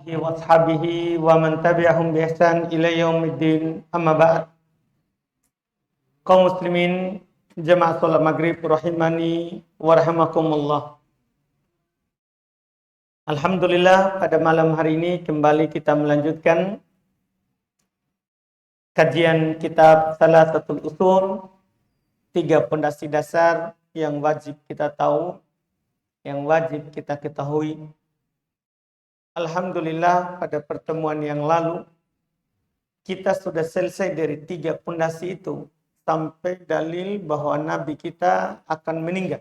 wa ashabihi wa man tabi'ahum bi ihsan ila yaumiddin, amma ba'd. Kaum muslimin jemaah salat maghrib rahimani wa rahimakumullah. Alhamdulillah, pada malam hari ini kembali kita melanjutkan kajian kitab Salasatul Usul, 3 pondasi dasar yang wajib kita tahu, yang wajib kita ketahui. Alhamdulillah, pada pertemuan yang lalu kita sudah selesai dari 3 pondasi itu sampai dalil bahwa Nabi kita akan meninggal.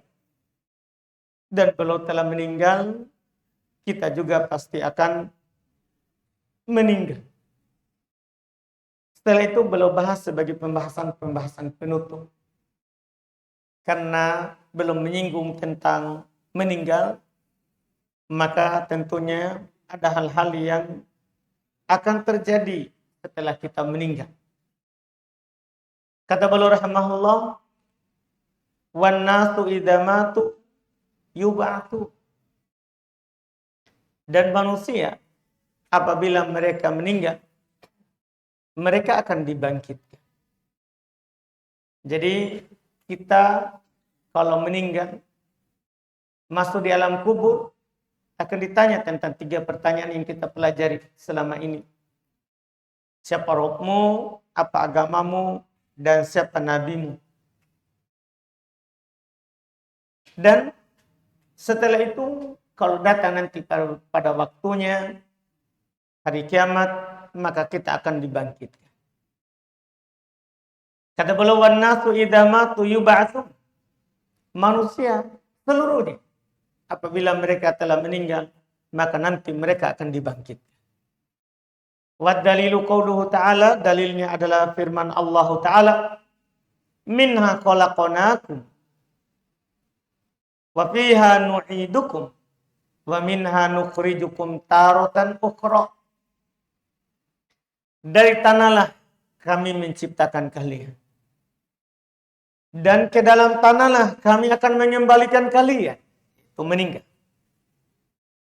Dan kalau telah meninggal, kita juga pasti akan meninggal. Setelah itu beliau bahas sebagai pembahasan penutup. Karena belum menyinggung tentang meninggal, maka tentunya ada hal-hal yang akan terjadi setelah kita meninggal. Kata beliau rahimahullah, "Wan nasu idza matu yub'atu." Dan manusia apabila mereka meninggal, mereka akan dibangkitkan. Jadi kita kalau meninggal, masuk di alam kubur, akan ditanya tentang 3 pertanyaan yang kita pelajari selama ini. Siapa rohmu, apa agamamu, dan siapa nabimu. Dan setelah itu, kalau datang nanti pada waktunya, hari kiamat, maka kita akan dibangkitkan. Kata beliau, "Wan nasu idza matu yub'atsun." Manusia seluruhnya apabila mereka telah meninggal, maka nanti mereka akan dibangkitkan. Wa dalilu qauluhu ta'ala, dalilnya adalah firman Allah Ta'ala, "Minha khalaqnakum wa fiha nu'idukum wa minha nukhrijukum taratan ukhra." Dari tanahlah kami menciptakan kalian, dan ke dalam tanahlah kami akan mengembalikan kalian. Itu meninggal.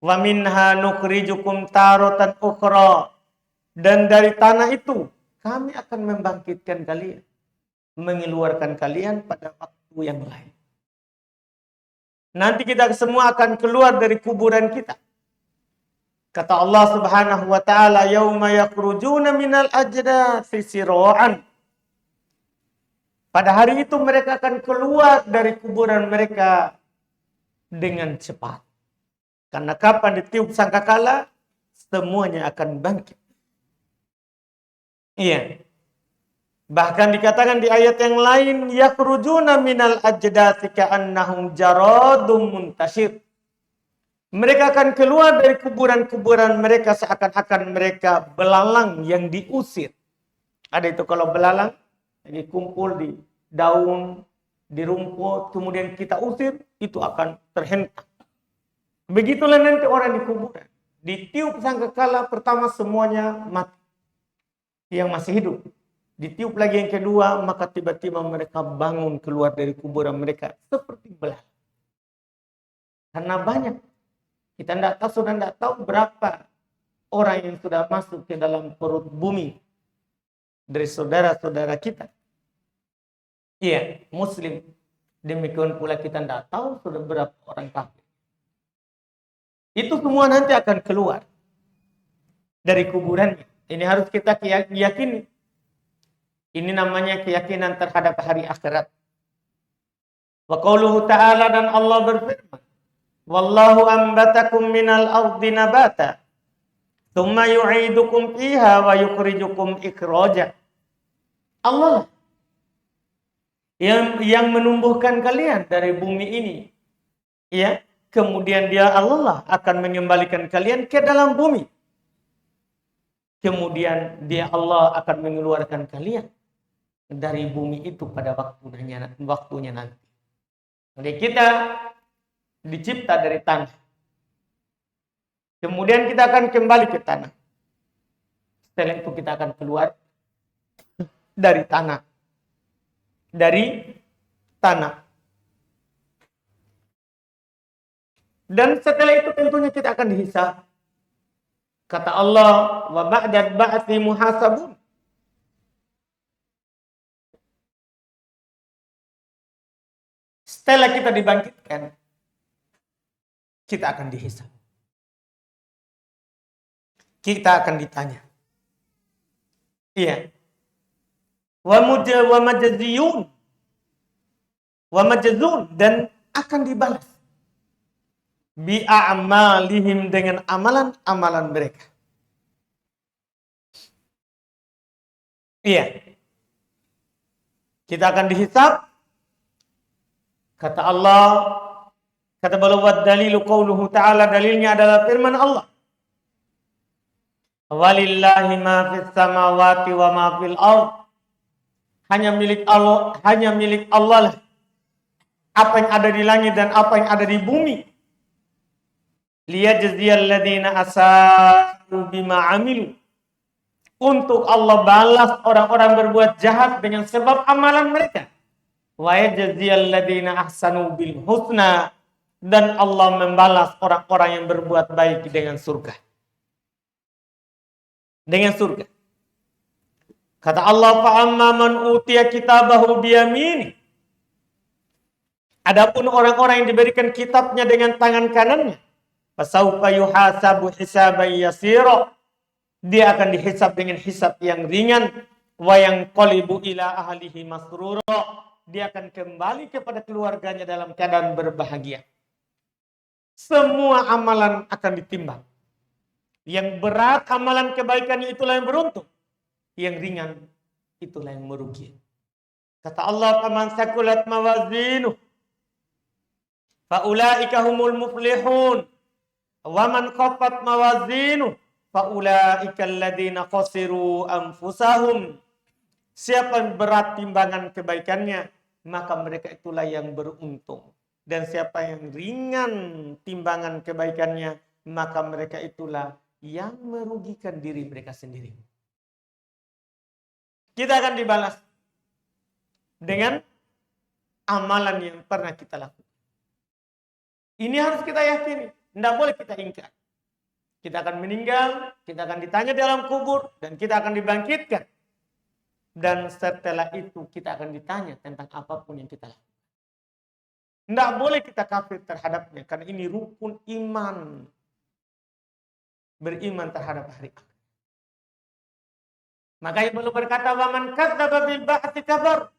Wa minha nukhrijukum taratan ukhra. Dan dari tanah itu kami akan membangkitkan kalian, mengeluarkan kalian pada waktu yang lain. Nanti kita semua akan keluar dari kuburan kita. Kata Allah Subhanahu wa taala, "Yauma yakhrujuna minal ajdathi sira'an." Pada hari itu mereka akan keluar dari kuburan mereka dengan cepat. Karena kapan ditiup sangkakala, semuanya akan bangkit. Iya. Bahkan dikatakan di ayat yang lain, yakhrujuna minal ajdathi ka'annahum jaradum muntashir. Mereka akan keluar dari kuburan-kuburan mereka seakan-akan mereka belalang yang diusir. Ada itu kalau belalang lagi kumpul di daun, di rumput, kemudian kita usir, itu akan terhentak. Begitulah nanti orang di kuburan. Ditiup sangkakala pertama semuanya mati. Yang masih hidup. Ditiup lagi yang kedua, maka tiba-tiba mereka bangun keluar dari kuburan mereka seperti belalang. Karena banyak. Kita sudah tidak tahu berapa orang yang sudah masuk ke dalam perut bumi dari saudara-saudara kita. Iya, muslim. Demikian pula kita tidak tahu sudah berapa orang kafir. Itu semua nanti akan keluar dari kuburannya. Ini harus kita yakini. Ini namanya keyakinan terhadap hari akhirat. Wa qauluhu ta'ala, dan Allah berfirman, "Wallahu ambatakum minal ardi nabata, thumma yu'idukum fiha wa yukhrijukum ikhraja." Allah yang menumbuhkan kalian dari bumi ini. Ya, kemudian dia Allah akan mengembalikan kalian ke dalam bumi. Kemudian dia Allah akan mengeluarkan kalian dari bumi itu pada waktunya nanti. Jadi kita dicipta dari tanah. Kemudian kita akan kembali ke tanah. Setelah itu kita akan keluar dari tanah. Dari tanah. Dan setelah itu tentunya kita akan dihisab. Kata Allah, wa ba'dal ba'tsi muhasabun. Setelah kita dibangkitkan, kita akan dihisab. Kita akan ditanya. Iya. Wa majzun dan akan dibalas bi a'malihim dengan amalan-amalan mereka. Iya. Kita akan dihisab. Kata Allah, kata beliau, dalilu qauluhu ta'ala, dalilnya adalah firman Allah. Walillahi ma fis samawati wa ma fil ardh. Hanya milik Allah lah apa yang ada di langit dan apa yang ada di bumi. Liyajziyal ladzina asa'u bima amilu. Untuk Allah balas orang-orang berbuat jahat dengan sebab amalan mereka. Wa yajziyal ladzina ahsanu bil husna, dan Allah membalas orang-orang yang berbuat baik dengan surga. Dengan surga. Kata Allah, fa amma man utiya kitabahu biyamini. Adapun orang-orang yang diberikan kitabnya dengan tangan kanannya, fasaufa yuhasabu hisaban yasira. Dia akan dihisab dengan hisab yang ringan. Wa yanqalibu ila ahlihi masrura. Dia akan kembali kepada keluarganya dalam keadaan berbahagia. Semua amalan akan ditimbang. Yang berat amalan kebaikannya itulah yang beruntung. Yang ringan itulah yang merugi. Kata Allah, faman sakulat mawazinuh fa ulaika humul muflihun. Wa man khaffat mawazinuh fa ulaika alladziina khasiru anfusahum. Siapa yang berat timbangan kebaikannya, maka mereka itulah yang beruntung. Dan siapa yang ringan timbangan kebaikannya, maka mereka itulah yang merugikan diri mereka sendiri. Kita akan dibalas dengan amalan yang pernah kita lakukan. Ini harus kita yakini. Tidak boleh kita ingkar. Kita akan meninggal, kita akan ditanya dalam kubur, dan kita akan dibangkitkan. Dan setelah itu kita akan ditanya tentang apapun yang kita lakukan. Tidak boleh kita kafir terhadapnya, karena ini rukun iman. Beriman terhadap hari akhir. Makanya perlu berkata, waman kadzdzaba bil ba'tsi kafar.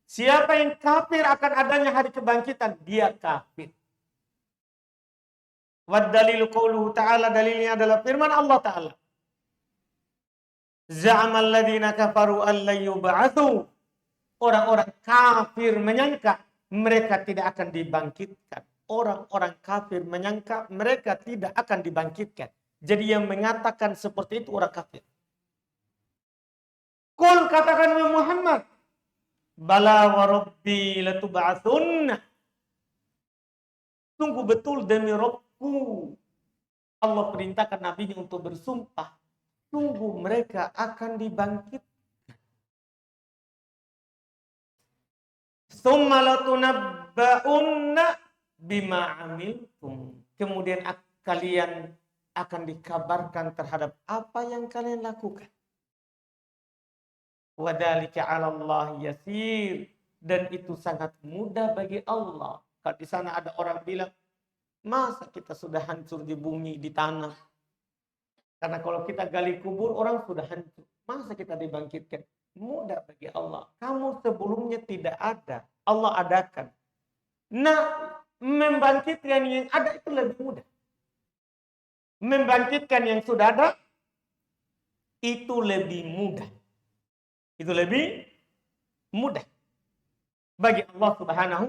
Siapa yang kafir akan adanya hari kebangkitan, dia kafir. Wad dalilu qauluhu ta'ala, dalilnya adalah firman Allah Ta'ala. Za'amal ladzina kafaru an la yub'atsu. Orang-orang kafir menyangka mereka tidak akan dibangkitkan. Orang-orang kafir menyangka mereka tidak akan dibangkitkan. Jadi yang mengatakan seperti itu orang kafir. Qul, katakan Muhammad, bala wa rabbi latub'atsunna. Sungguh betul demi Rabbku. Allah perintahkan nabinya untuk bersumpah. Sungguh mereka akan dibangkitkan. Tsumma latunabba'unna bima amiltum. Kemudian kalian akan dikabarkan terhadap apa yang kalian lakukan. Wadzalika 'ala Allah yasir, dan itu sangat mudah bagi Allah. Kalau di sana ada orang bilang, masa kita sudah hancur di bumi, di tanah? Karena kalau kita gali kubur, orang sudah hancur. Masa kita dibangkitkan? Mudah bagi Allah. Kamu sebelumnya tidak ada, Allah adakan. Nah, membangkitkan yang ada itu lebih mudah. Membangkitkan yang sudah ada itu lebih mudah. Itu lebih mudah bagi Allah Subhanahu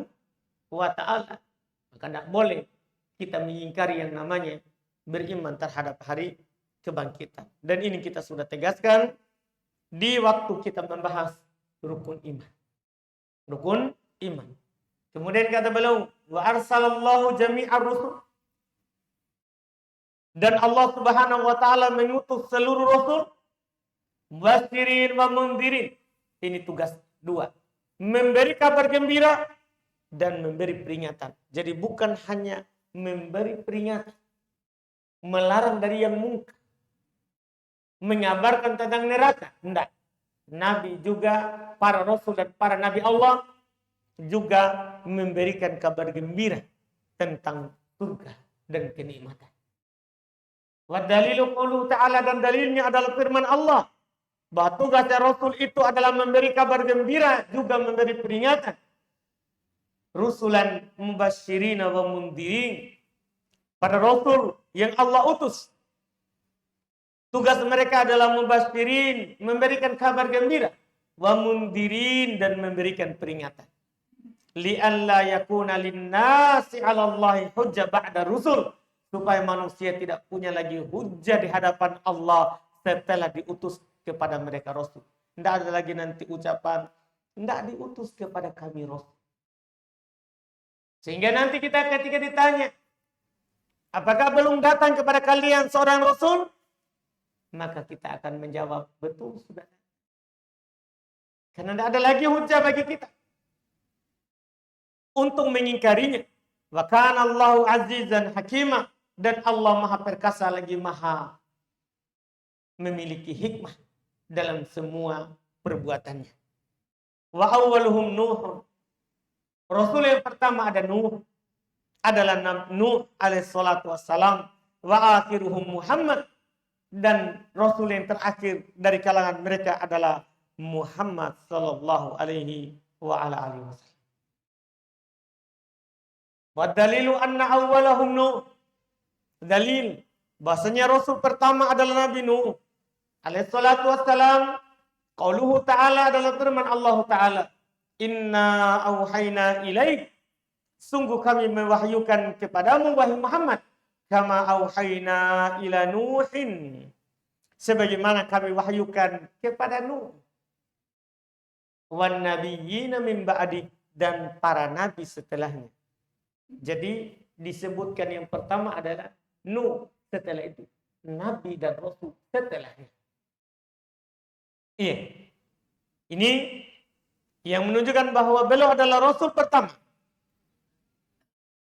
wa ta'ala. Maka tidak boleh kita mengingkari yang namanya beriman terhadap hari kebangkitan. Dan ini kita sudah tegaskan di waktu kita membahas rukun iman. Rukun iman. Kemudian kata beliau, wa arsalallahu jami'ar rusul. Dan Allah Subhanahu wa ta'ala mengutus seluruh rasul, mubasysirin wa mundzirin. Ini tugas dua. Memberi kabar gembira dan memberi peringatan. Jadi bukan hanya memberi peringatan, melarang dari yang mungkar. mengabarkan tentang neraka. Tidak. Nabi juga, para rasul dan para nabi Allah juga memberikan kabar gembira tentang surga dan kenikmatan. Wa dalilu qauluhu ta'ala, dan dalilnya adalah firman Allah bahwa tugasnya Rasul itu adalah memberi kabar gembira, juga memberi peringatan. Rusulan mubasyirina wa mundirin. Pada Rasul yang Allah utus, tugas mereka adalah mubasyirin, memberikan kabar gembira, wa mundirin, dan memberikan peringatan. Li'alla yakuna linnasi 'alallahi hujjah ba'da rusul, supaya manusia tidak punya lagi hujjah di hadapan Allah setelah diutus kepada mereka Rasul. Tidak ada lagi nanti ucapan, tidak diutus kepada kami Rasul. Sehingga nanti kita ketika ditanya, apakah belum datang kepada kalian seorang Rasul? Maka kita akan menjawab, betul sudah. Karena tidak ada lagi hujjah bagi kita untuk mengingkarinya. Wa kana Allahu azizan hakima, dan Allah maha perkasa lagi maha memiliki hikmah dalam semua perbuatannya. Wa awwaluhum Nuh. Rasul yang pertama ada Nuh, adalah Nuh alaihi salatu wassalam. Wa akhiruhum Muhammad, dan Rasul yang terakhir dari kalangan mereka adalah Muhammad sallallahu alaihi wa ala alihi wasallam. Wa dalilu anna awwalahum Nuh. Dalil bahasanya Rasul pertama adalah Nabi Nuh alaihi salatu wassalam. Qauluhu ta'ala adalah firman Allah Ta'ala. Inna auhayna ilaik. Sungguh kami mewahyukan kepadamu wahai Muhammad. Kama auhayna ila Nuhin. Sebagaimana kami wahyukan kepada Nuh. Wan nabiyyina min ba'di, dan para nabi setelahnya. Jadi disebutkan yang pertama adalah Nuh, setelah itu nabi dan rasul setelahnya. Iya. Ini yang menunjukkan bahwa beliau adalah rasul pertama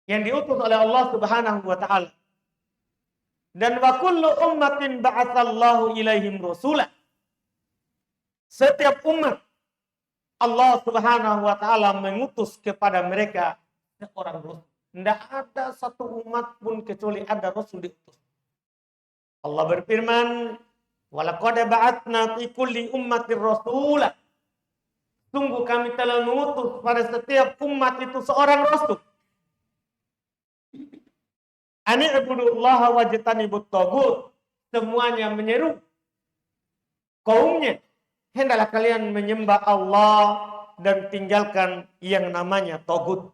yang diutus oleh Allah Subhanahu wa taala. Dan wa kullu ummatin ba'atsallahu ilaihim rasula. Setiap umat Allah Subhanahu wa taala mengutus kepada mereka seorang rasul. Tidak ada satu umat pun kecuali ada rasul diutus. Allah berfirman, "Wa laqad ba'atna fi kulli ummatin rasula." Sungguh kami telah mengutus pada setiap umat itu seorang rasul. Ani ibudullaha wajtanibut tagut. Semuanya menyeru kaumnya, hendaklah kalian menyembah Allah dan tinggalkan yang namanya tagut.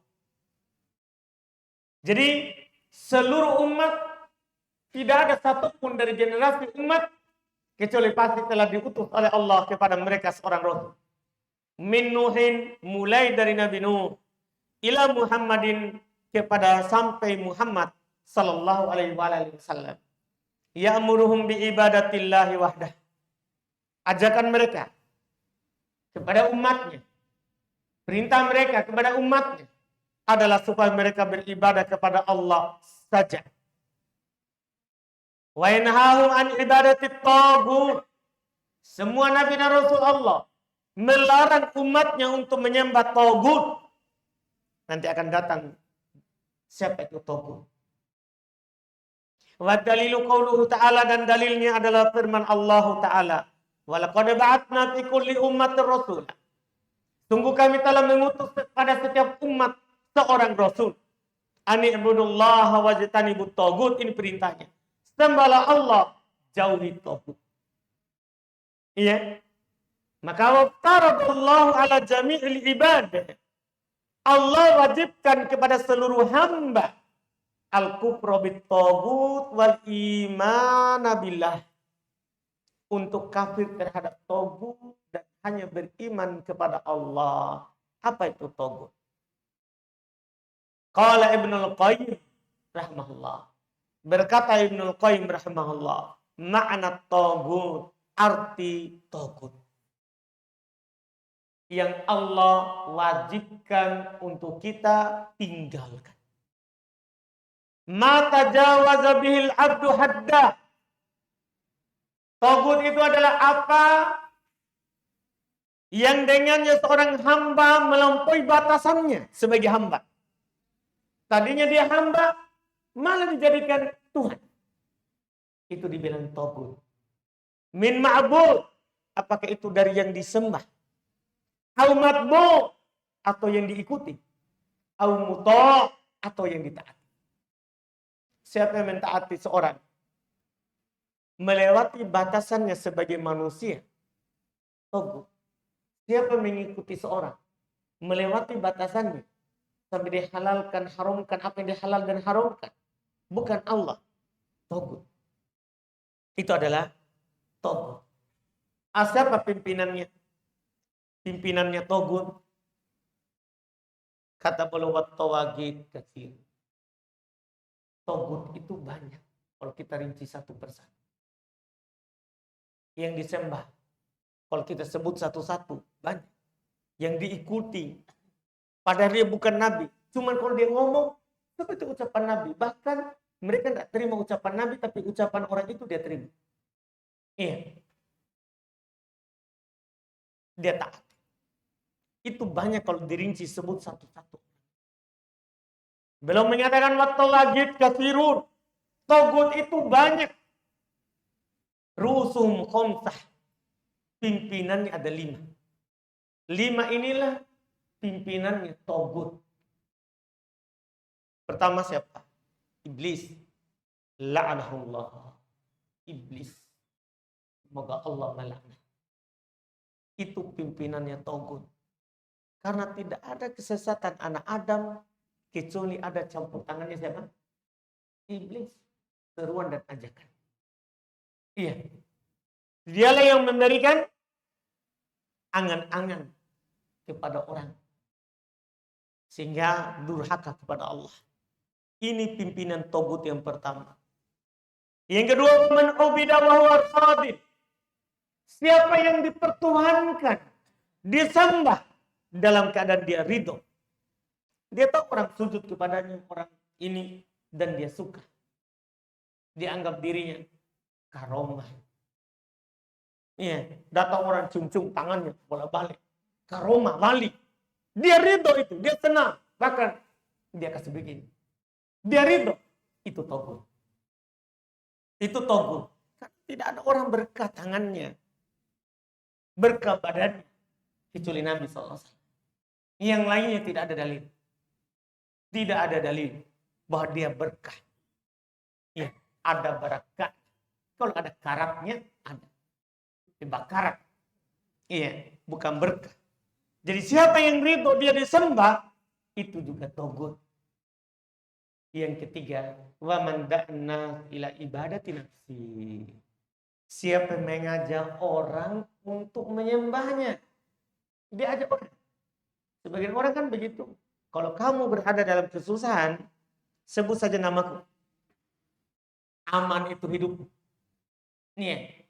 Jadi seluruh umat, tidak ada satupun dari generasi umat kecuali pasti telah diutus oleh Allah kepada mereka seorang rasul. Min Nuhin, mulai dari Nabi Nuh, ila Muhammadin, kepada sampai Muhammad sallallahu alaihi wasallam. Ya'muruhum bi ibadatillahi wahdah. Ajakan mereka kepada umatnya, perintah mereka kepada umatnya adalah supaya mereka beribadah kepada Allah saja. Wa yanhahum an ibadatit taghut. Semua nabi dan rasul Allah melarang umatnya untuk menyembah taghut. Nanti akan datang siapa itu taghut. Wa dalilu qauluhu ta'ala, dan dalilnya adalah firman Allah Ta'ala. Wa laqad ba'atna fi kulli ummatin rasula. Sungguh kami telah mengutus pada setiap umat seorang rasul. Ani ibudullaha wajtanibut tagut. Ini perintahnya. Sembahlah Allah, jauhi tagut. Iya. Maka waftaradallahu ala jami'il ibadah. Allah wajibkan kepada seluruh hamba al-kufra bit tagut wal imana billah. Untuk kafir terhadap tagut dan hanya beriman kepada Allah. Apa itu tagut? Qala Ibnul Qayyim rahimahullah. Berkata Ibnul Qayyim rahimahullah, makna tagut, arti tagut yang Allah wajibkan untuk kita tinggalkan. Ma tajawaza bihil abdu hadda. Togut itu adalah apa yang dengannya seorang hamba melampaui batasannya sebagai hamba. Tadinya dia hamba, malah dijadikan Tuhan. Itu dibilang togut. Min ma'bud, apakah itu dari yang disembah? Au matbu, atau yang diikuti. Au muta, atau yang ditaati. Siapa yang mentaati seorang melewati batasannya sebagai manusia, togut. Siapa mengikuti seorang melewati batasannya sampai dihalalkan, haramkan apa yang dihalal dan haramkan, bukan Allah, togut. Itu adalah togut. Siapa pimpinannya? Pimpinannya togut. Kata beliau tawagid katsir. Togut itu banyak. Kalau kita rinci satu persatu. Yang disembah, kalau kita sebut satu-satu, banyak. Yang diikuti, padahal dia bukan nabi. Cuman kalau dia ngomong, seperti ucapan nabi. Bahkan mereka tidak terima ucapan nabi, tapi ucapan orang itu dia terima. Iya. Dia taat. Itu banyak kalau dirinci sebut satu-satu. Belum menyatakan wattawagid katsirun. Togut itu banyak. Rusum khamsah. Pimpinannya ada 5. 5 inilah pimpinannya togut. Pertama siapa? Iblis. La'anahullah. Iblis. Semoga Allah melaknat. Itu pimpinannya togut. Karena tidak ada kesesatan anak Adam kecuali ada campur tangannya siapa? Iblis. Seruan dan ajakan. Iya. Dialah yang memberikan angan-angan kepada orang. Sehingga durhaka kepada Allah. Ini pimpinan togut yang pertama. Yang kedua, man ubida wa huwa radin. Siapa yang dipertuhankan, disembah dalam keadaan dia ridho. Dia tahu orang sujud kepadanya, orang ini, dan dia suka. Dianggap dirinya karomah. Iya, datang orang cium-cium tangannya, bolak-balik. Karomah, wali. Dia ridho itu, dia senang. Bahkan dia kasih begini. Dia ridho, itu togut. Itu togut. Tidak ada orang berkah tangannya, berkah badannya, kecuali Nabi SAW. Yang lainnya tidak ada dalil. Tidak ada dalil bahwa dia berkah. Ya, ada berkah. Kalau ada karatnya, ada. Karat. Iya, bukan berkah. Jadi siapa yang ridho dia disembah, itu juga togut. Yang ketiga, wa man da'na ila ibadati nafsi. Siapa yang mengajak orang untuk menyembahnya. Dia ajak orang. Sebagian orang kan begitu. Kalau kamu berada dalam kesusahan, sebut saja namaku. Aman itu hidup. Nih,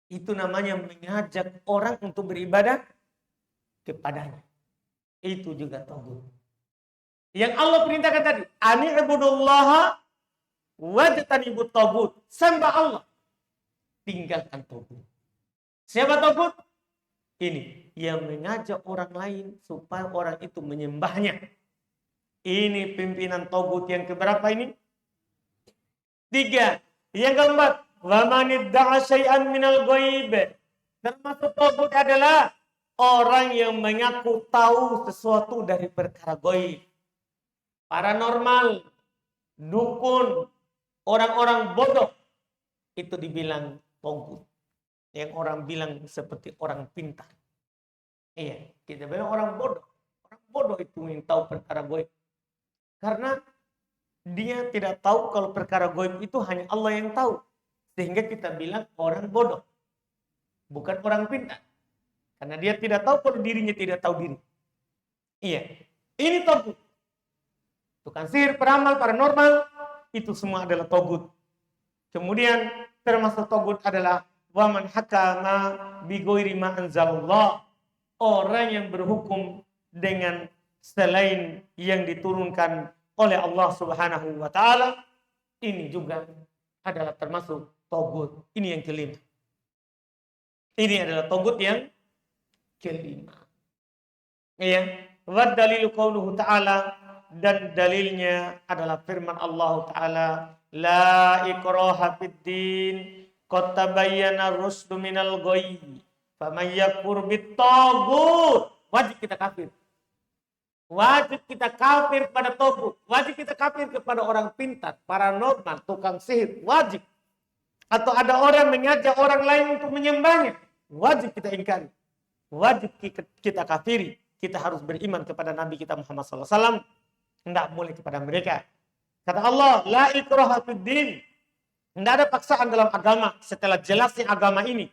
itu namanya mengajak orang untuk beribadah kepadanya. Itu juga togut. Yang Allah perintahkan tadi, ani'budullaha wajtanibut togut. Sembah Allah. Tinggalkan togut. Siapa togut? Ini yang mengajak orang lain supaya orang itu menyembahnya. Ini pimpinan togut yang keberapa ini? 3. Yang keempat, wa man idda'a syai'an minal ghaib. Termasuk togut adalah orang yang mengaku tahu sesuatu dari perkara gaib. Paranormal, dukun, orang-orang bodoh, itu dibilang togut. Yang orang bilang seperti orang pintar. Iya, kita bilang orang bodoh. Orang bodoh itu yang tahu perkara gaib. Karena dia tidak tahu kalau perkara gaib itu hanya Allah yang tahu. Sehingga kita bilang orang bodoh. Bukan orang pintar. Karena dia tidak tahu kalau dirinya tidak tahu diri. Iya, ini togut. Tukang sihir, peramal, paranormal, itu semua adalah togut. Kemudian termasuk togut adalah waman hakama bi ghairi ma anzalallah. Orang yang berhukum dengan selain yang diturunkan oleh Allah Subhanahu wa taala, ini juga adalah termasuk togut. Ini yang kelima. Ini adalah togut yang kelima. Iya. Wa dalilu qauluhu ta'ala, dan dalilnya adalah firman Allah Ta'ala, la ikraha fid din qad tabayyana rusdu minal ghayy faman yakfur bit taghut, wajib kita kafir. Wajib kita kafir pada togut, wajib kita kafir kepada orang pintar, paranormal, tukang sihir, wajib. Atau ada orang mengajak orang lain untuk menyembahnya, wajib kita ingkari. Wajib kita kafiri. Kita harus beriman kepada Nabi kita Muhammad SAW. Tidak boleh kepada mereka. Kata Allah, la ikraha fid din. Tidak ada paksaan dalam agama. Setelah jelasnya agama ini,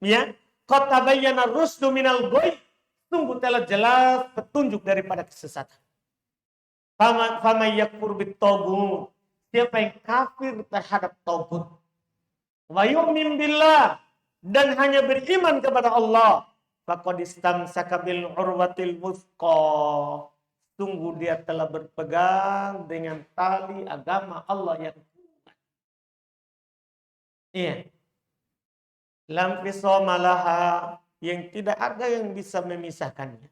ya, qad tabayyana rusdu minal ghayy, sungguh telah jelas petunjuk daripada kesesatan. Faman yakfur bit taghut, siapa yang kafir terhadap taghut, wa yu'min billah, dan hanya beriman kepada Allah, faqad istamsaka bil urwatil wuthqa, sungguh dia telah berpegang dengan tali agama Allah yang kuat. Iya. Lam fisama laha, yang tidak ada yang bisa memisahkannya.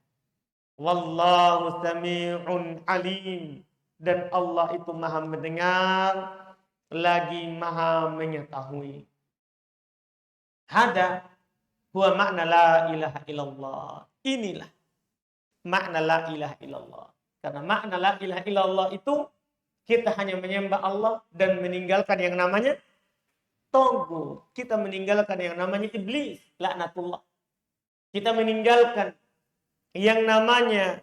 Wallahu sami'un alim, dan Allah itu maha mendengar lagi maha mengetahui. Hada huwa makna la ilaha illallah. Inilah makna la ilaha illallah. Karena makna la ilaha illallah itu kita hanya menyembah Allah dan meninggalkan yang namanya togut. Kita meninggalkan yang namanya iblis, laknatullah. Kita meninggalkan yang namanya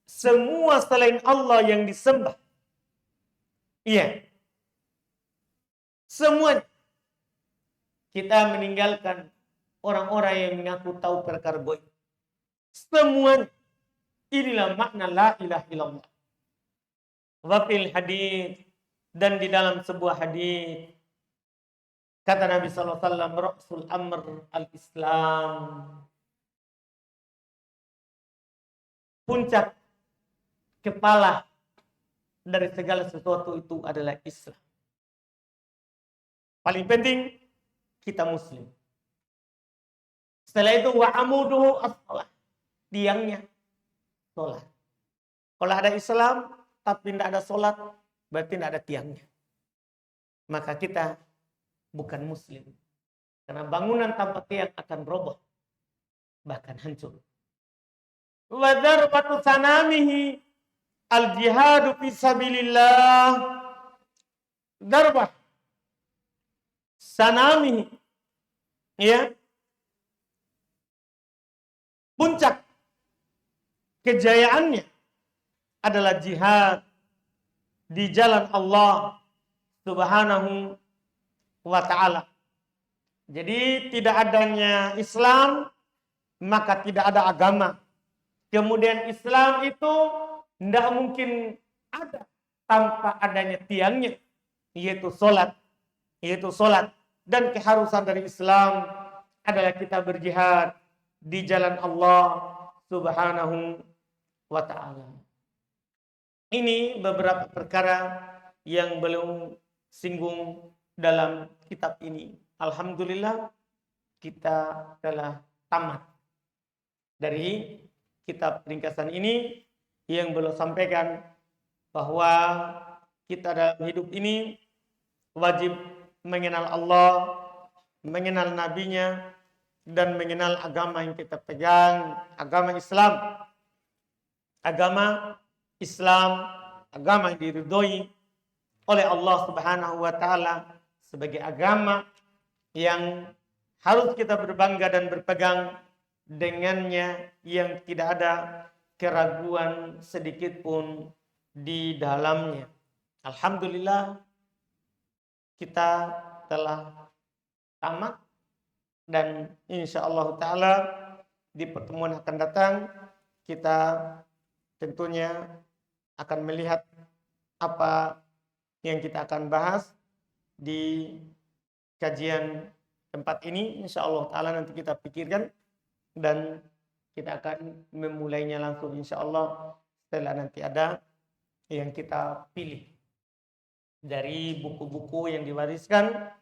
semua selain Allah yang disembah. Iya. Semuanya. Kita meninggalkan orang-orang yang mengaku tahu perkara gaib. Semuanya. Inilah makna la ilaha illallah. Wa fil hadits, dan di dalam sebuah hadis kata Nabi sallallahu alaihi wasallam, ra'sul amr al-Islam. Puncak kepala dari segala sesuatu itu adalah Islam. Paling penting kita muslim. Setelah itu wa amuduhu as-shalah, tiangnya salat. Kalau ada Islam tapi tidak ada salat, berarti tidak ada tiangnya. Maka kita bukan muslim. Karena bangunan tanpa tiang akan roboh, bahkan hancur. Wa darbatu sanamihi al-jihadu fi sabilillah. Darbah sanamihi, ya, puncak kejayaannya adalah jihad di jalan Allah Subhanahu wa ta'ala. Jadi tidak adanya Islam, maka tidak ada agama. Kemudian Islam itu tidak mungkin ada tanpa adanya tiangnya, yaitu solat. Dan keharusan dari Islam adalah kita berjihad di jalan Allah Subhanahu wa ta'ala. Ini beberapa perkara yang belum singgung dalam kitab ini. Alhamdulillah kita telah tamat dari kitab ringkasan ini yang belum sampaikan bahwa kita dalam hidup ini wajib mengenal Allah, mengenal nabinya, dan mengenal agama yang kita pegang, agama Islam. Agama Islam, agama yang diridhoi oleh Allah Subhanahu wa ta'ala sebagai agama yang harus kita berbangga dan berpegang dengannya, yang tidak ada keraguan sedikit pun di dalamnya. Alhamdulillah kita telah tamat, dan insyaallah ta'ala di pertemuan akan datang kita tentunya akan melihat apa yang kita akan bahas di kajian tempat ini. Insyaallah ta'ala nanti kita pikirkan dan kita akan memulainya langsung insyaallah setelah nanti ada yang kita pilih dari buku-buku yang diwariskan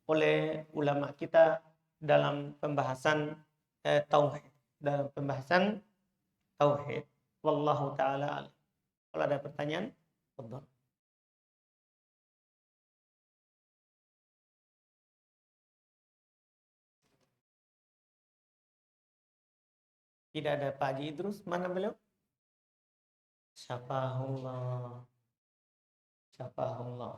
oleh ulama kita dalam pembahasan tauhid. Dalam pembahasan tauhid. Wallahu taala alam. Kalau ada pertanyaan, fadhal. Tidak ada Pak Haji Idrus, mana beliau? Syafahullah. Syafahullah.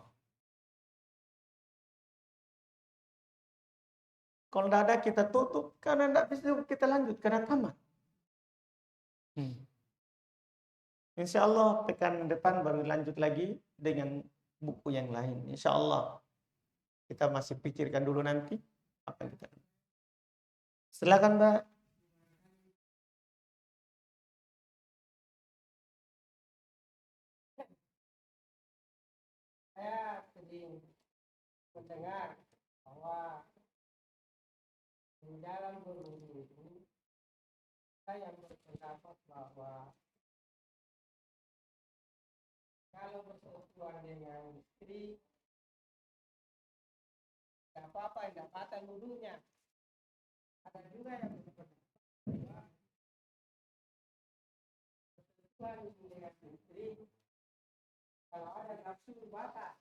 Kalau tidak ada kita tutup, karena tidak bisa kita lanjut, karena tamat. Insya Allah pekan depan baru lanjut lagi dengan buku yang lain. Insya Allah kita masih pikirkan dulu nanti apa yang kita. Silakan Mbak. Saya sering mendengar bahwa di dalam berwudu itu saya berpendapat bahwa kalau bersentuhan dengan istri tidak apa-apa, tidak batal wudunya. Ada juga yang berpendapat bahwa bersentuhan dengan istri kalau ada nafsu batal.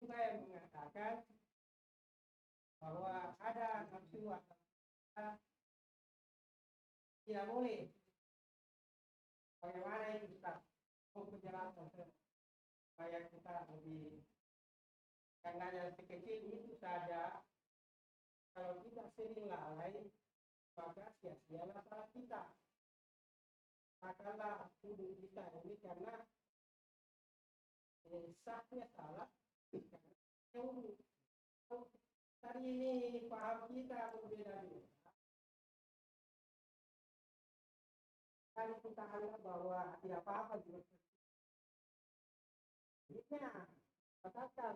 Juga yang mengatakan bahwa ada nafsu atau tidak boleh. Bagaimana itu Ustaz? Penjelasan supaya kita lebih, karena yang sekecil itu saja kalau kita sering lalai maka sia-sialah salah kita. Makalah tuduh kita ini karena sahnya salah. Hari ini paham kita berbeda-beda. Kalau kita anggap bahwa tidak apa-apa juga. Ini katakan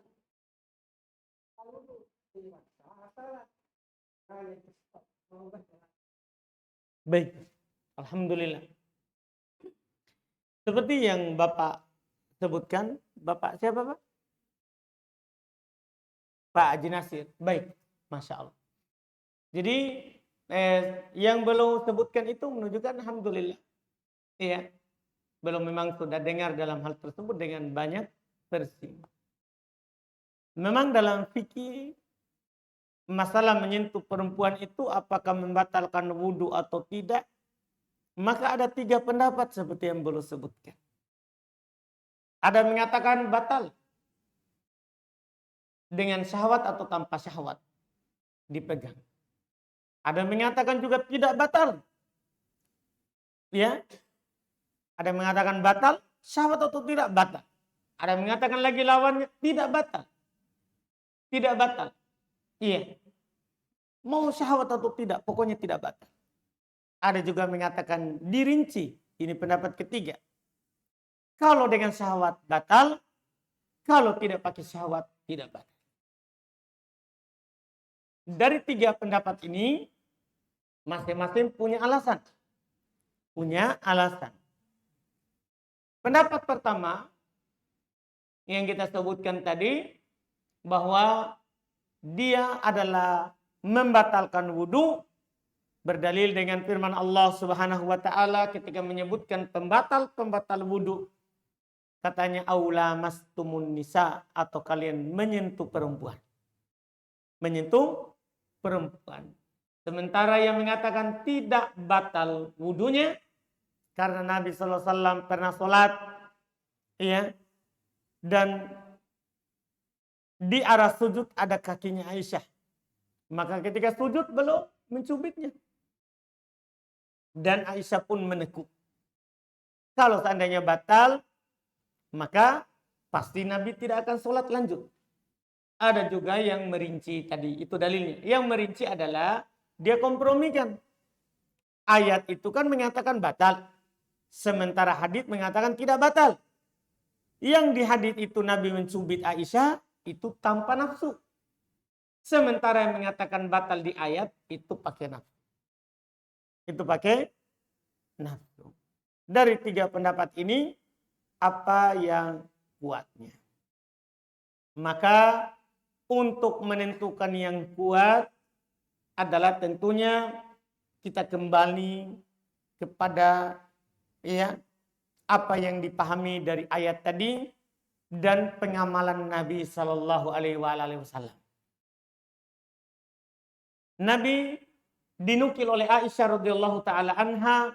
kalau itu masalah. Baik, alhamdulillah. Seperti yang Bapak sebutkan, Bapak siapa Pak? Pak Haji Nasir. Baik, Masya Allah. Jadi yang belum sebutkan itu menunjukkan alhamdulillah. Iya, belum memang sudah dengar dalam hal tersebut dengan banyak versi. Memang dalam fikih masalah menyentuh perempuan itu apakah membatalkan wudhu atau tidak, maka ada 3 pendapat seperti yang belum sebutkan. Ada mengatakan batal dengan syahwat atau tanpa syahwat dipegang. Ada mengatakan juga tidak batal. Ya. Ada mengatakan batal, syahwat atau tidak batal. Ada mengatakan lagi lawannya tidak batal. Tidak batal. Iya. Mau syahwat atau tidak, pokoknya tidak batal. Ada juga mengatakan dirinci. Ini pendapat ketiga. Kalau dengan syahwat batal, kalau tidak pakai syahwat tidak batal. Dari 3 pendapat ini, masing-masing punya alasan. Punya alasan. Pendapat pertama yang kita sebutkan tadi, bahwa dia adalah membatalkan wudhu berdalil dengan firman Allah Subhanahu wa taala ketika menyebutkan pembatal wudhu. Katanya aula mastumun nisa, atau kalian menyentuh perempuan. Menyentuh perempuan. Sementara yang mengatakan tidak batal wudhunya karena Nabi sallallahu alaihi wasallam pernah sholat, ya, dan di arah sujud ada kakinya Aisyah. Maka ketika sujud belum mencubitnya. Dan Aisyah pun menekuk. Kalau seandainya batal, maka pasti Nabi tidak akan sholat lanjut. Ada juga yang merinci tadi, itu dalilnya. Yang merinci adalah dia kompromikan. Ayat itu kan mengatakan batal. Sementara hadits mengatakan tidak batal. Yang di hadits itu Nabi mencubit Aisyah, itu tanpa nafsu. Sementara yang mengatakan batal di ayat, itu pakai nafsu. Itu pakai nafsu. Dari 3 pendapat ini, apa yang kuatnya? Maka untuk menentukan yang kuat adalah tentunya kita kembali kepada ya apa yang dipahami dari ayat tadi dan pengamalan Nabi Shallallahu Alaihi Wasallam. Nabi dinukil oleh Aisyah radhiyallahu taala anha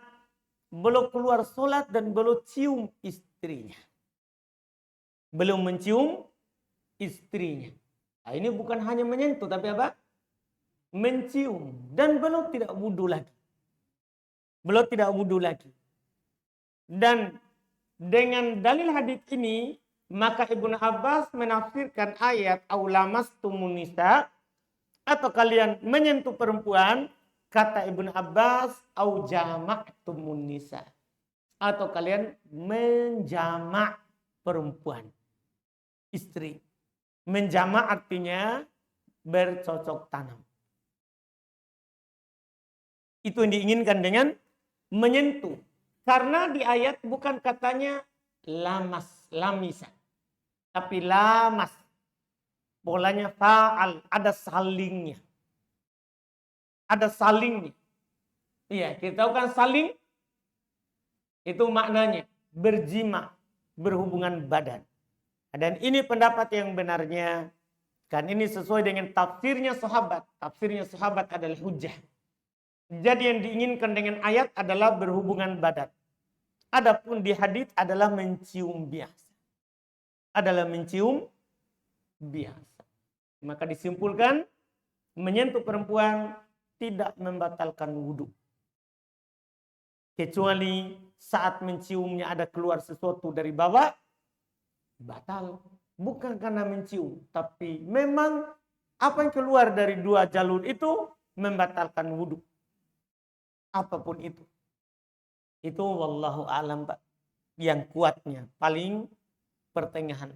belum keluar sholat dan belum cium istrinya. Belum mencium istrinya. Nah, ini bukan hanya menyentuh tapi apa? Mencium dan belum tidak wudu lagi. Belum tidak wudu lagi. Dan dengan dalil hadis ini maka Ibnu Abbas menafsirkan ayat aulamastumun nisa atau kalian menyentuh perempuan, kata Ibnu Abbas au jama'tumun nisa atau kalian menjamak perempuan, istri. Menjamak artinya bercocok tanam. Itu yang diinginkan dengan menyentuh. Karena di ayat bukan katanya lamas, lamisa. Tapi lamas. Polanya fa'al, ada salingnya. Ada salingnya. Iya, kita tahu kan saling itu maknanya berjima, berhubungan badan. Dan ini pendapat yang benarnya. Kan ini sesuai dengan tafsirnya sahabat. Tafsirnya sahabat adalah hujjah. Jadi yang diinginkan dengan ayat adalah berhubungan badan. Adapun di hadis adalah mencium biasa. Adalah mencium biasa. Maka disimpulkan menyentuh perempuan tidak membatalkan wudhu. Kecuali saat menciumnya ada keluar sesuatu dari bawah, batal. Bukan karena mencium, tapi memang apa yang keluar dari dua jalur itu membatalkan wudhu. Apapun itu. Itu wallahu a'lam, Pak. Yang kuatnya, paling pertengahan.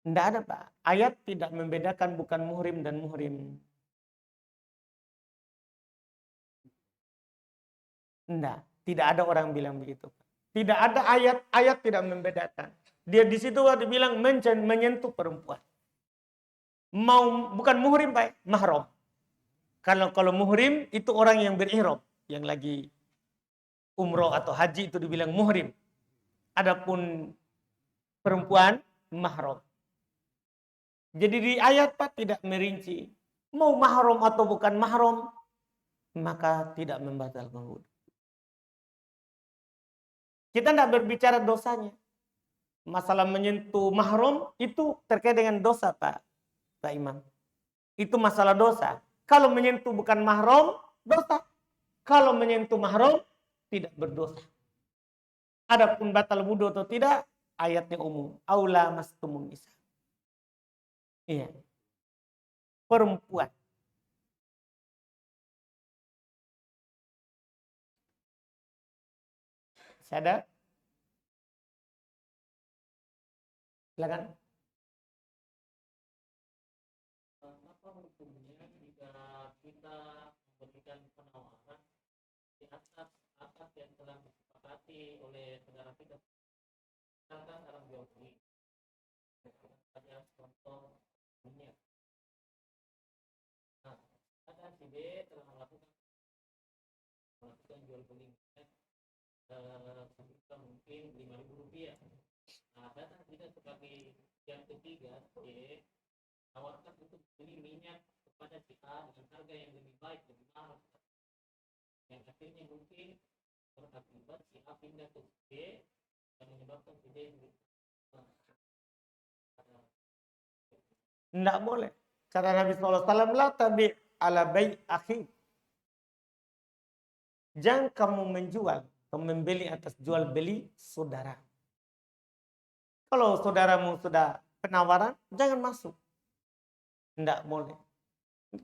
Tidak ada, Pak. Ayat tidak membedakan bukan muhrim dan muhrim. Tidak ada orang bilang begitu. Tidak ada ayat tidak membedakan. Dia di situ dibilang menyentuh perempuan. Bukan muhrim, Pak, mahram. Kalau muhrim itu orang yang berihram, yang lagi umroh atau haji itu dibilang muhrim. Adapun perempuan mahram. Jadi di ayat Pak tidak merinci mau mahram atau bukan mahram, maka tidak membatalkan wudhu. Kita tidak berbicara dosanya. Masalah menyentuh mahram itu terkait dengan dosa, Pak Imam. Itu masalah dosa. Kalau menyentuh bukan mahram, dosa. Kalau menyentuh mahram, tidak berdosa. Adapun batal wudhu atau tidak, ayatnya umum. Aula mastumun nisa. Iya. Perempuan. Sadar? Silakan. Apa hukumnya jika kita memberikan penawaran di atas yang telah disepakati oleh saudara kita? Misalkan orang jual beli. Ada contoh dunia. Nah, ada si B telah melakukan jual beli. Sekitar mungkin Rp5.000. Nah, datang kita sebagai yang ketiga, tawarkan untuk beli minyak kepada si A dengan harga yang lebih baik, lebih mahal. Yang akhirnya mungkin berakibat si A pindah ke B dan menyebabkan si B tidak boleh. Kata Nabi SAW, la tabi' ala bai' akhi. Jangan kamu menjual atau membeli atas jual beli saudara. Kalau saudaramu sudah penawaran, jangan masuk. Tidak boleh.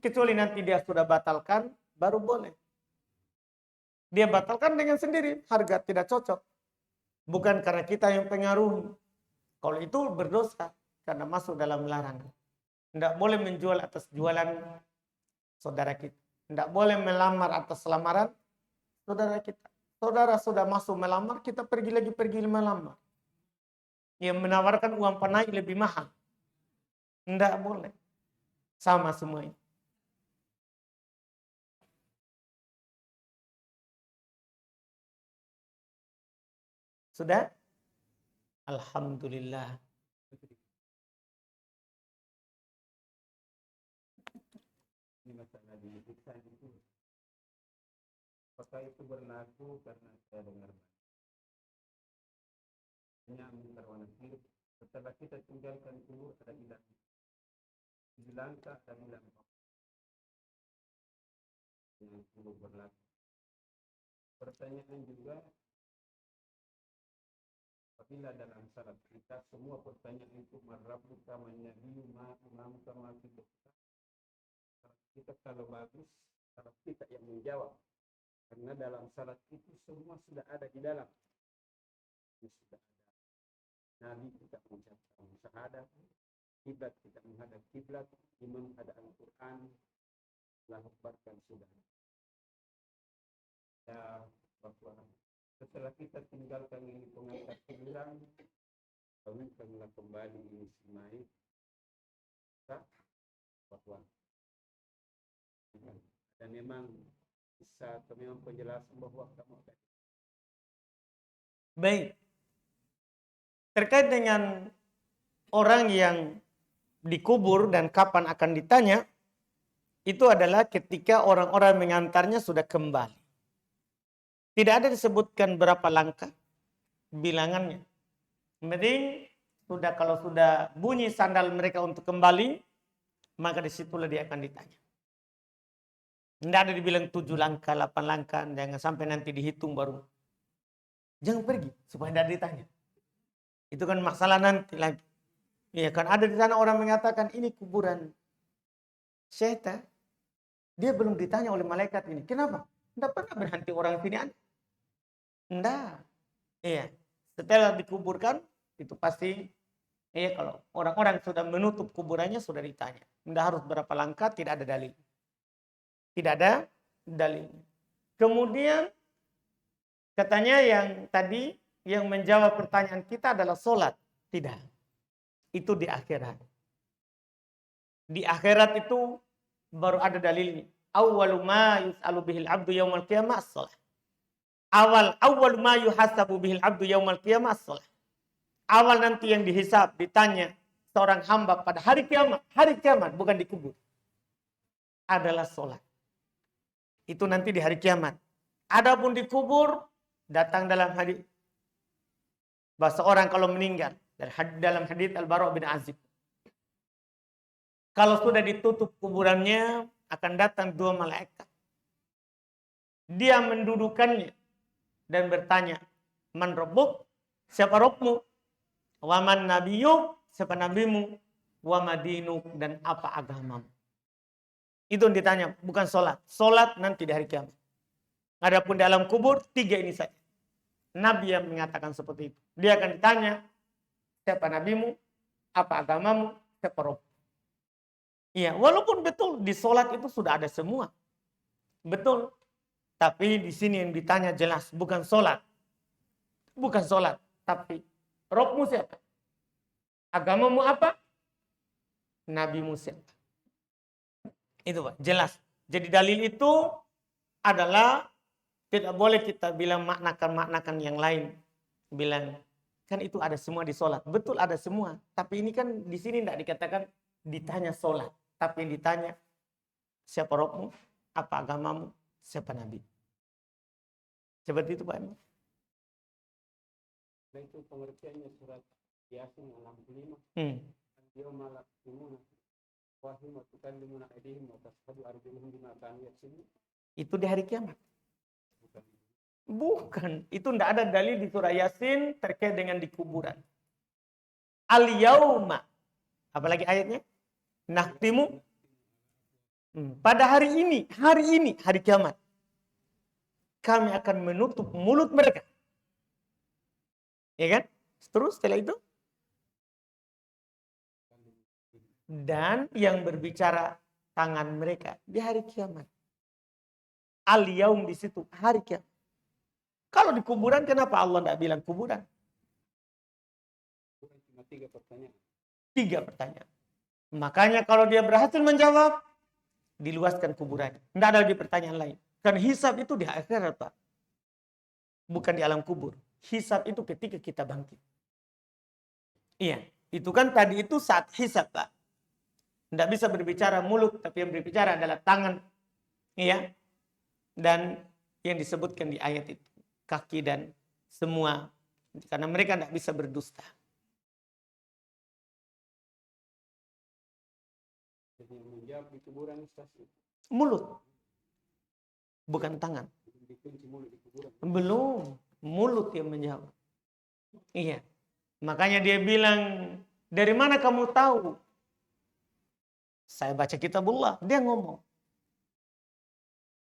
Kecuali nanti dia sudah batalkan, baru boleh. Dia batalkan dengan sendiri, harga tidak cocok. Bukan karena kita yang pengaruhi. Kalau itu berdosa, karena masuk dalam larangan. Tidak boleh menjual atas jualan saudara kita. Tidak boleh melamar atas lamaran saudara kita. Saudara sudah masuk melamar, kita pergi melamar. Yang menawarkan uang panai lebih mahal. Tidak boleh. Sama semuanya. Sudah? Alhamdulillah. Ini masalah di lisan itu. Apakah itu berlaku karena saya dengar banyak berwarna biru. Setelah kita tinggalkan kubur ada bilang ada bilang yang kubur berlaku. Pertanyaan juga, apabila dalam salat kita semua pertanyaan itu marabbuka man nabiyyu ma imamuka ma kita. Kita kalau bagus, kalau kita yang menjawab, karena dalam salat itu semua sudah ada di dalam. Sudah ada. Nabi kita mengucapkan syahadat, kiblat kita menghadap kiblat, imam ada Al-Quran, Allahu Akbar kan sudah. Ya, bahwa setelah kita tinggalkan ini pengangkat kuburan, kami kembali ini semai, bahwa dan memang bisa memang penjelasan bahwa kamu akan. Baik. Terkait dengan orang yang dikubur dan kapan akan ditanya, itu adalah ketika orang-orang mengantarnya sudah kembali. Tidak ada disebutkan berapa langkah bilangannya. Penting kalau sudah bunyi sandal mereka untuk kembali, maka disitulah dia akan ditanya. Tidak ada dibilang 7 langkah, 8 langkah, jangan sampai nanti dihitung baru. Jangan pergi supaya tidak ditanya. Itu kan masalah nanti lagi. Ya kan ada di sana orang mengatakan ini kuburan syaitan. Dia belum ditanya oleh malaikat ini. Kenapa? Tidak pernah berhenti orang sini. Tidak. Iya. Setelah dikuburkan itu pasti. Iya kalau orang-orang sudah menutup kuburannya sudah ditanya. Tidak harus berapa langkah, tidak ada dalil. Tidak ada dalil. Kemudian katanya yang tadi yang menjawab pertanyaan kita adalah sholat. Tidak. Itu di akhirat. Di akhirat itu baru ada dalilnya. Awwalu ma yus'alu bihil abdu yaumal qiyamah as-sholat. Awal ma yuhasabu bihil abdu yaumal qiyamah as-sholat. Awal nanti yang dihisab, ditanya seorang hamba pada hari kiamat bukan dikubur. Adalah sholat. Itu nanti di hari kiamat. Adapun dikubur, datang dalam hadis bahwa seorang kalau meninggal dalam hadits Al-Bara' bin Azib, kalau sudah ditutup kuburannya akan datang 2 malaikat. Dia mendudukannya dan bertanya, "Man rabbuk?" Siapa Rabbmu? "Wa man nabiyyuk?" Siapa nabimu? "Wa madinuk?" Dan apa agamamu? Itu yang ditanya, bukan sholat. Sholat nanti di hari kiamat. Adapun dalam kubur 3 ini saja. Nabi yang mengatakan seperti itu. Dia akan ditanya, siapa nabimu, apa agamamu, siapa Rabb. Iya, walaupun betul di sholat itu sudah ada semua. Betul. Tapi di sini yang ditanya jelas, bukan sholat. Bukan sholat, tapi Rabbmu siapa? Agamamu apa? Nabimu siapa? Itu Pak, jelas. Jadi dalil itu adalah tidak boleh kita bilang maknakan yang lain. Bilang, kan itu ada semua di sholat. Betul ada semua. Tapi ini kan di sini tidak dikatakan ditanya sholat. Tapi yang ditanya, siapa Rabbmu? Apa agamamu? Siapa Nabi? Seperti itu Pak. Dan itu pengertiannya surat Yasin 65. Dia malak timuna. Wahim wa tukallimuna aydihim wa tashhadu arjuluhum bima kanu yaksibun. Itu di hari kiamat. Bukan. Itu tidak ada dalil di surah Yasin terkait dengan di kuburan. Al-yauma. Apalagi ayatnya? Nakhtimu. Pada hari ini, hari kiamat. Kami akan menutup mulut mereka. Ya kan? Terus setelah itu. Dan yang berbicara tangan mereka di hari kiamat. Al-yaum di situ, hari kiamat. Kalau di kuburan, kenapa Allah tidak bilang kuburan? Cuma 3 pertanyaan. 3 pertanyaan. Makanya kalau dia berhasil menjawab, diluaskan kuburannya. Tidak ada lagi pertanyaan lain. Kan hisab itu di akhirat, Pak. Bukan di alam kubur. Hisab itu ketika kita bangkit. Iya, itu kan tadi itu saat hisab, Pak. Tidak bisa berbicara mulut, tapi yang berbicara adalah tangan. Iya. Dan yang disebutkan di ayat itu. Kaki dan semua. Karena mereka tidak bisa berdusta. Jadi yang menjawab di kuburan Ustaz. Mulut. Bukan tangan. Dikunci mulut di kuburan. Belum. Mulut yang menjawab. Iya. Makanya dia bilang, dari mana kamu tahu? Saya baca kitabullah. Dia ngomong.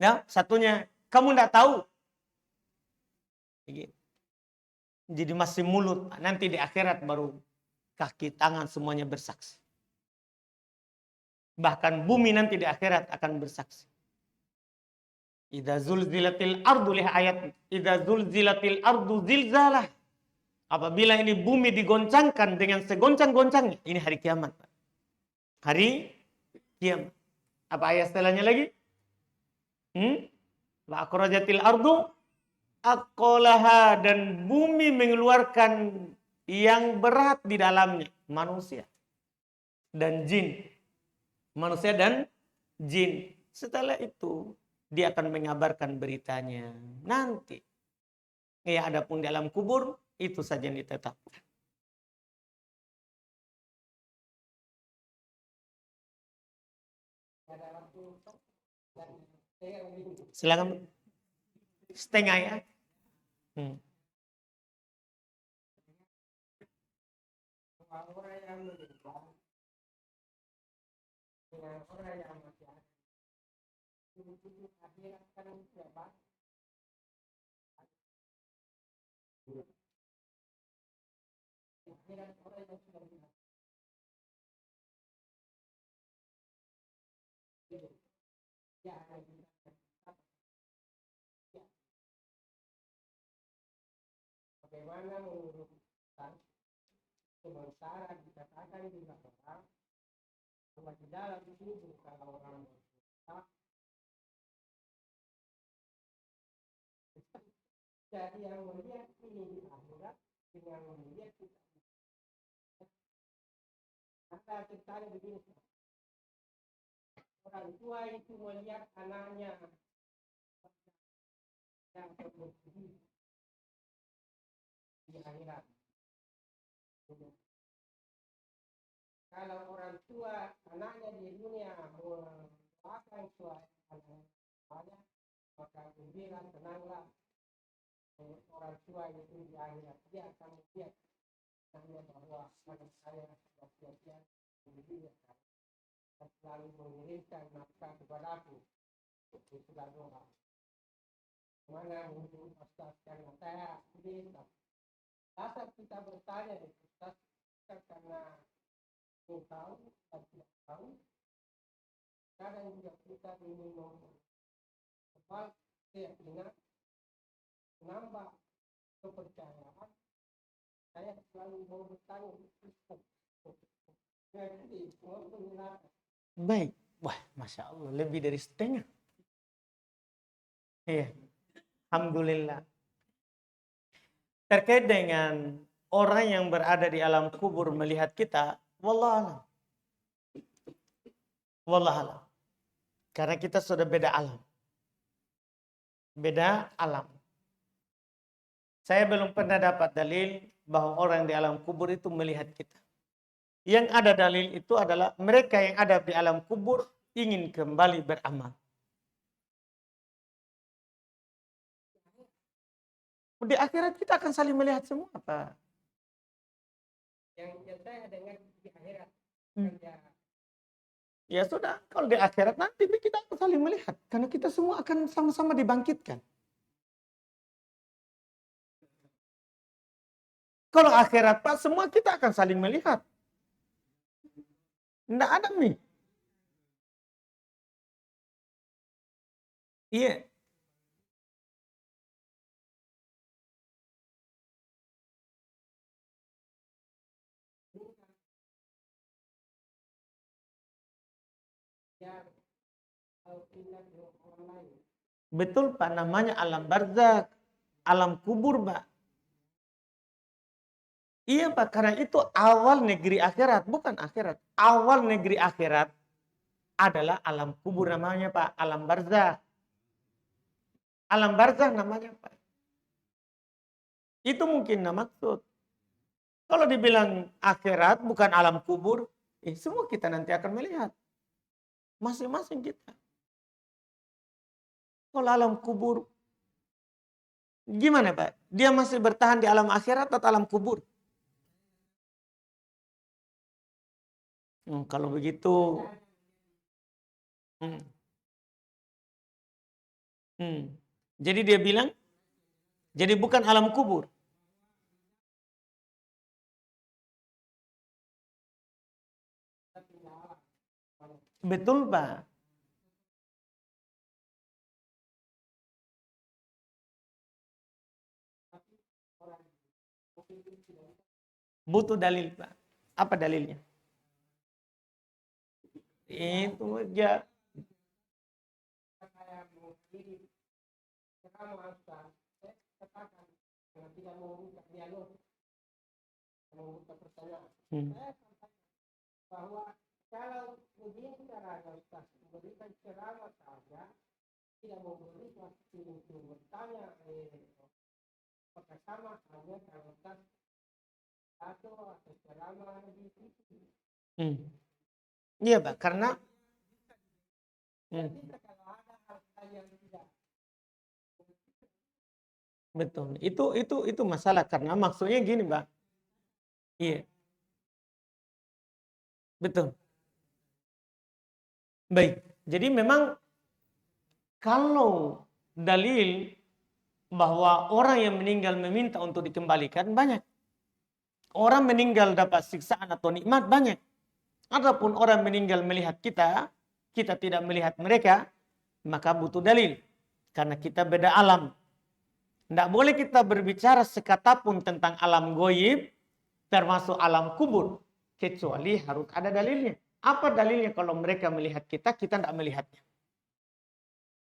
Ya, satunya, kamu tidak tahu. Jadi masih mulut. Nanti di akhirat baru kaki, tangan semuanya bersaksi. Bahkan bumi nanti di akhirat akan bersaksi. Idza zulzilatil ardu, lihat ayat. Idza zulzilatil ardu zilzalah. Apabila ini bumi digoncangkan dengan segoncang-goncangnya. Ini hari kiamat. Hari kiamat. Apa ayat setelahnya lagi? Wa akhrajatil ardu aqolaha, dan bumi mengeluarkan yang berat di dalamnya. Manusia dan jin. Manusia dan jin. Setelah itu, dia akan mengabarkan beritanya. Nanti. Ya, adapun di alam kubur, itu saja yang ditetapkan. Silakan. Setengah ya. Orang yang meninggal dengan orang yang masih ada, hidup akhirat kan siapa? Akhirat orang yang sudah meninggal. Ya, bagaimana menurut Ustaz, sementara dikatakan juga orang bahwa di dalam kubur kalau orang berdosa, jadi yang melihat ini di akhirat dengan melihat kita. Ada ceritanya begini, orang tua itu melihat anaknya yang bersedih di akhirat. Kalau orang tua anaknya di dunia mendoakan suatu anaknya, maka gembira, tenanglah. Orang tua itu di akhirat dia akan melihat anaknya bahwa anak saya sudah siap-siap mendidik dan selalu mengirimkan nafkah kepada aku. Itu sudah doa. Mana menurut Ustaz, karena saya ini dasar kita bertanya di Ustaz karena ingin tahu dan tidak tahu. Kadang juga kita ingin membuat keyakinan, menambah kepercayaan. Saya selalu mau bertanya di Ustaz. Jadi semua penjelasan. Baik. Wah, Masya Allah. Lebih dari setengah. Iya. Alhamdulillah. Terkait dengan orang yang berada di alam kubur melihat kita, wallahualam. Wallahualam. Karena kita sudah beda alam. Beda alam. Saya belum pernah dapat dalil bahwa orang di alam kubur itu melihat kita. Yang ada dalil itu adalah mereka yang ada di alam kubur ingin kembali beramal. Di akhirat kita akan saling melihat semua, Pak. Yang saya dengar di akhirat. Ya sudah, kalau di akhirat nanti kita akan saling melihat. Karena kita semua akan sama-sama dibangkitkan. Kalau akhirat, Pak, semua kita akan saling melihat. Tidak ada nih. Iya. biar kalau pindah ke orang lain. Betul Pak, namanya alam barzakh, alam kubur Pak. Iya Pak, karena itu awal negeri akhirat, bukan akhirat. Awal negeri akhirat adalah alam kubur namanya Pak, alam barzakh. Alam barzakh namanya Pak. Itu mungkin maksud. Kalau dibilang akhirat bukan alam kubur, semua kita nanti akan melihat. Masing-masing kita. Kalau alam kubur, gimana Pak? Dia masih bertahan di alam akhirat atau alam kubur? Kalau begitu, jadi dia bilang, jadi bukan alam kubur. Betul Pak. Butuh dalil Pak. Apa dalilnya? Itu aja. Saya mau diri, kamu harus katakan kalau tidak mau buka dialog, mau buka pertanyaan. Saya sampaikan bahwa kalau begini caranya Ustaz, memberikan ceramah saja, tidak memberi waktu untuk bertanya, apakah sama hanya kalau Ustaz atau ceramah di situ. Iya Pak, karena kalau ada hal-hal yang tidak betul. Itu masalah karena maksudnya gini, Pak. Iya. Betul. Baik. Jadi memang kalau dalil bahwa orang yang meninggal meminta untuk dikembalikan banyak. Orang meninggal dapat siksaan atau nikmat banyak. Adapun orang meninggal melihat kita tidak melihat mereka, maka butuh dalil. Karena kita beda alam. Tidak boleh kita berbicara sekata pun tentang alam goib, termasuk alam kubur. Kecuali harus ada dalilnya. Apa dalilnya kalau mereka melihat kita tidak melihatnya?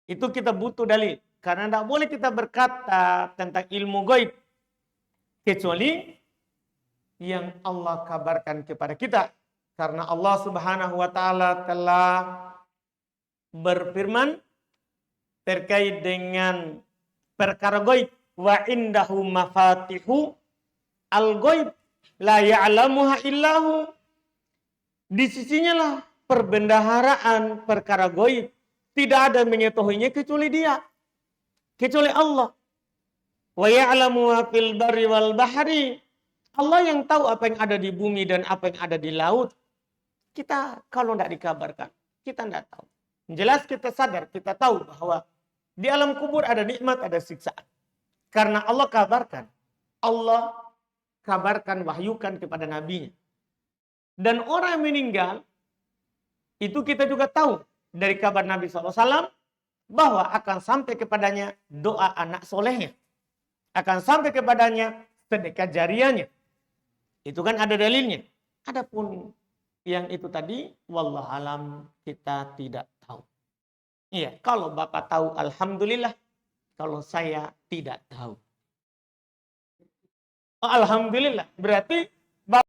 Itu kita butuh dalil. Karena tidak boleh kita berkata tentang ilmu goib. Kecuali yang Allah kabarkan kepada kita. Karena Allah Subhanahu wa Ta'ala telah berfirman terkait dengan perkara goib. Wa indahu mafatihu al-goib la ya'lamuha illahu. Di sisinya lah perbendaharaan perkara goib. Tidak ada yang mengetahuinya kecuali dia. Kecuali Allah. Wa ya'lamu ma fil barri wal bahri. Allah yang tahu apa yang ada di bumi dan apa yang ada di laut. Kita kalau tidak dikabarkan, kita tidak tahu. Jelas kita sadar, kita tahu bahwa di alam kubur ada nikmat, ada siksaan. Karena Allah kabarkan. Allah kabarkan, wahyukan kepada nabinya. Dan orang yang meninggal, itu kita juga tahu dari kabar Nabi SAW, bahwa akan sampai kepadanya doa anak solehnya. Akan sampai kepadanya sedekah jariahnya. Itu kan ada dalilnya. Adapun yang itu tadi, wallahualam kita tidak tahu. Iya, kalau Bapak tahu, alhamdulillah. Kalau saya tidak tahu. Oh, alhamdulillah. Berarti